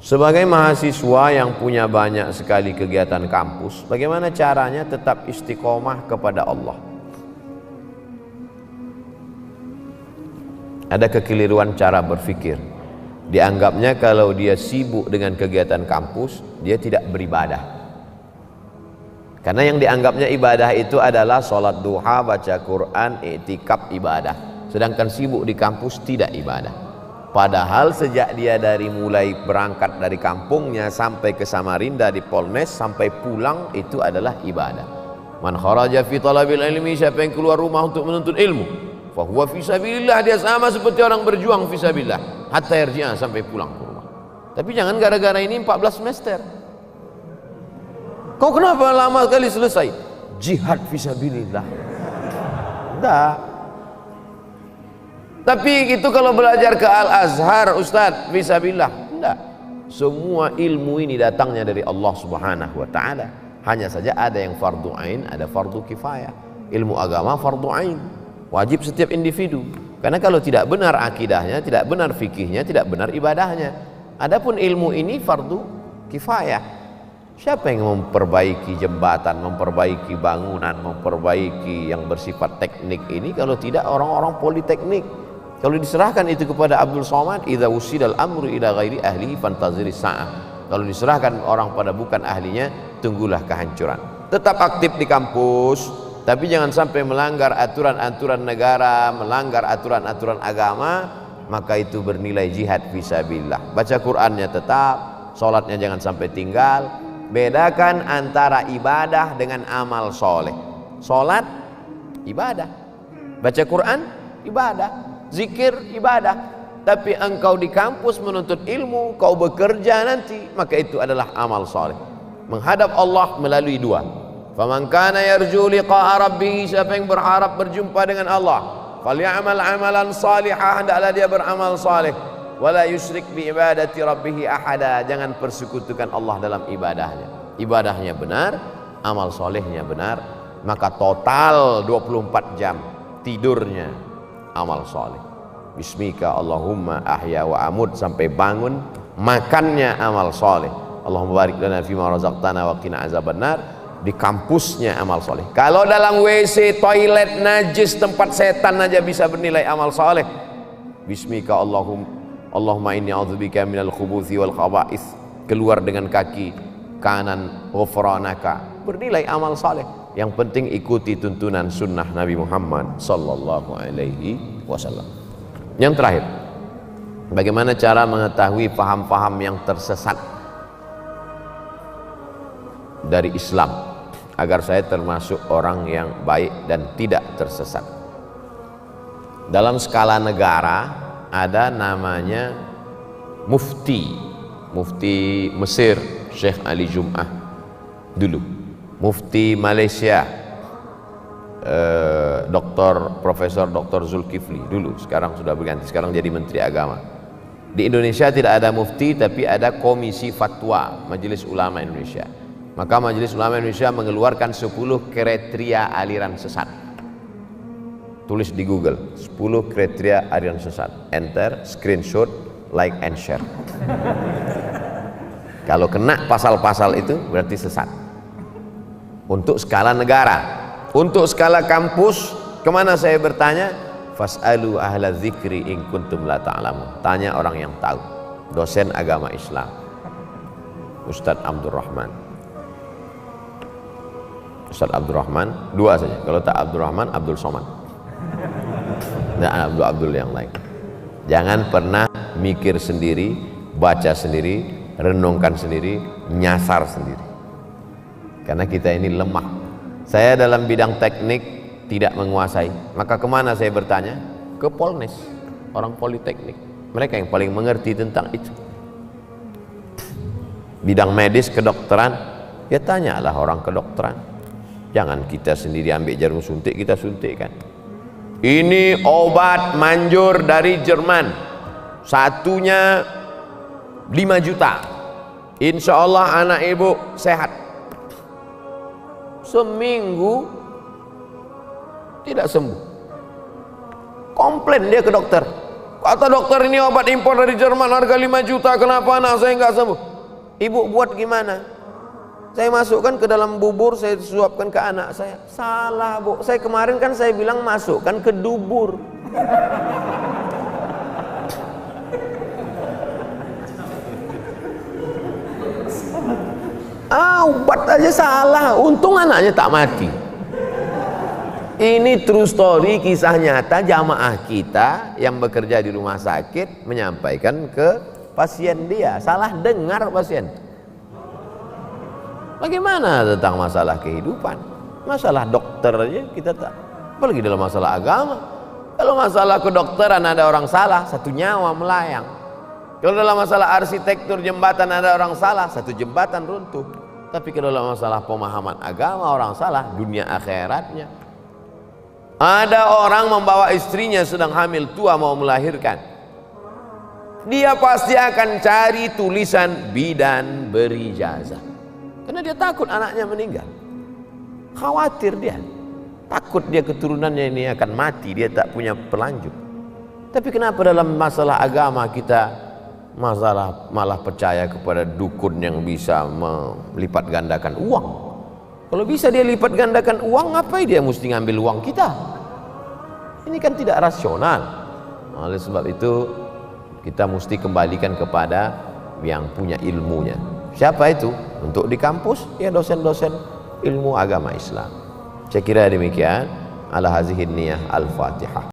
Sebagai mahasiswa yang punya banyak sekali kegiatan kampus, bagaimana caranya tetap istiqomah kepada Allah? Ada kekeliruan cara berpikir. Dianggapnya kalau dia sibuk dengan kegiatan kampus, dia tidak beribadah. Karena yang dianggapnya ibadah itu adalah sholat duha, baca Quran, i'tikaf, ibadah. Sedangkan sibuk di kampus tidak ibadah. Padahal sejak dia dari mulai berangkat dari kampungnya sampai ke Samarinda di Polnes sampai pulang itu adalah ibadah. Man kharaja fi talabil ilmi, siapa yang keluar rumah untuk menuntut ilmu, fa huwa fi sabilillah, dia sama seperti orang berjuang fi sabilillah hatta yarji'a, sampai pulang ke rumah. Tapi jangan gara-gara ini 14 semester. Kau kenapa lama sekali selesai? Jihad fi sabilillah. Enggak. Tapi itu kalau belajar ke Al-Azhar, Ustadz, fisabilillah. Enggak. Semua ilmu ini datangnya dari Allah Subhanahu wa ta'ala. Hanya saja ada yang fardu ain, ada fardu kifayah. Ilmu agama fardu ain, wajib setiap individu. Karena kalau tidak benar akidahnya, tidak benar fikihnya, tidak benar ibadahnya. Adapun ilmu ini fardu kifayah. Siapa yang memperbaiki jembatan, memperbaiki bangunan, memperbaiki yang bersifat teknik ini kalau tidak orang-orang politeknik? Kalau diserahkan itu kepada Abdul Somad, idza usidal amru ila ghairi ahlihi fantaziri sa'ah. Kalau diserahkan orang pada bukan ahlinya, tunggulah kehancuran. Tetap aktif di kampus, tapi jangan sampai melanggar aturan-aturan negara, melanggar aturan-aturan agama, maka itu bernilai jihad fisabilillah. Baca Qur'annya tetap, sholatnya jangan sampai tinggal. Bedakan antara ibadah dengan amal soleh. Sholat ibadah, baca Quran ibadah, zikir ibadah. Tapi engkau di kampus menuntut ilmu, kau bekerja nanti, maka itu adalah amal soleh. Menghadap Allah melalui dua. Faman kana yarju liqa'a rabbih, siapa yang berharap berjumpa dengan Allah, falyamal amalan salihah, hendaklah dia beramal saleh. Wala yusyrik bi ibadati rabbih ahada, jangan persekutukan Allah dalam ibadahnya. Ibadahnya benar, amal solehnya benar, maka total 24 jam tidurnya amal soleh. Bismika Allahumma ahya wa amut, sampai bangun makannya amal soleh. Allahumma barik lana fima razaqtana wa qina azabannar. Di kampusnya amal soleh. Kalau dalam WC, toilet najis, tempat setan aja bisa bernilai amal soleh. Bismika Allahumma inni a'udzubika minal khubuthi wal khaba'ith, keluar dengan kaki kanan, ghufranaka, bernilai amal saleh. Yang penting ikuti tuntunan sunnah Nabi Muhammad sallallahu alaihi wasallam. Yang terakhir, bagaimana cara mengetahui paham-paham yang tersesat dari Islam agar saya termasuk orang yang baik dan tidak tersesat? Dalam skala negara ada namanya mufti Mesir Syekh Ali Jum'ah dulu, mufti Malaysia Profesor Dr. Zulkifli dulu, sekarang sudah berganti, sekarang jadi Menteri Agama. Di Indonesia tidak ada mufti, tapi ada Komisi Fatwa Majelis Ulama Indonesia. Maka Majelis Ulama Indonesia mengeluarkan 10 kriteria aliran sesat. Tulis di Google 10 kriteria aliran sesat, enter, screenshot, like and share. Kalau kena pasal-pasal itu berarti sesat. Untuk skala negara. Untuk skala kampus, kemana saya bertanya? Fas'alu ahla dzikri in kuntum la ta'lamun. Tanya orang yang tahu. Dosen agama Islam, Ustadz Abdurrahman. Ustadz Abdurrahman, dua saja. Kalau tak Abdurrahman, Abdul Somad. Dan Abdul yang lain. Jangan pernah mikir sendiri, baca sendiri, renungkan sendiri, nyasar sendiri. Karena kita ini lemah. Saya dalam bidang teknik tidak menguasai, maka kemana saya bertanya? Ke Polnes, orang politeknik. Mereka yang paling mengerti tentang itu. Bidang medis, kedokteran, ya tanyalah orang kedokteran. Jangan kita sendiri ambil jarum suntik, kita suntikkan. Ini obat manjur dari Jerman, satunya 5 juta. Insya Allah anak ibu sehat. Seminggu tidak sembuh. Komplain dia ke dokter, Kata dokter, ini obat impor dari Jerman harga 5 juta, kenapa anak saya nggak sembuh? Ibu buat gimana? Saya masukkan ke dalam bubur, saya suapkan ke anak saya. Salah bu, saya kemarin kan saya bilang masukkan ke dubur. Obat aja salah, untung anaknya tak mati. Ini true story, kisah nyata jamaah kita yang bekerja di rumah sakit menyampaikan ke pasien dia. Salah dengar pasien. Bagaimana tentang masalah kehidupan? Masalah dokter aja kita tak, apalagi dalam masalah agama. Kalau masalah kedokteran ada orang salah, satu nyawa melayang. Kalau dalam masalah arsitektur jembatan ada orang salah, satu jembatan runtuh. Tapi kalau dalam masalah pemahaman agama orang salah, dunia akhiratnya. Ada orang membawa istrinya sedang hamil tua mau melahirkan. Dia pasti akan cari tulisan bidan berijazah. Karena dia takut anaknya meninggal. Khawatir dia. Takut dia keturunannya ini akan mati, dia tak punya pelanjut. Tapi kenapa dalam masalah agama kita malah percaya kepada dukun yang bisa melipat gandakan uang? Kalau bisa dia lipat gandakan uang, ngapain dia mesti ngambil uang kita? Ini kan tidak rasional. Oleh sebab itu kita mesti kembalikan kepada yang punya ilmunya. Siapa itu? Untuk di kampus ya dosen-dosen ilmu agama Islam. Saya kira demikian. Ala hazihin niyah, al-Fatihah.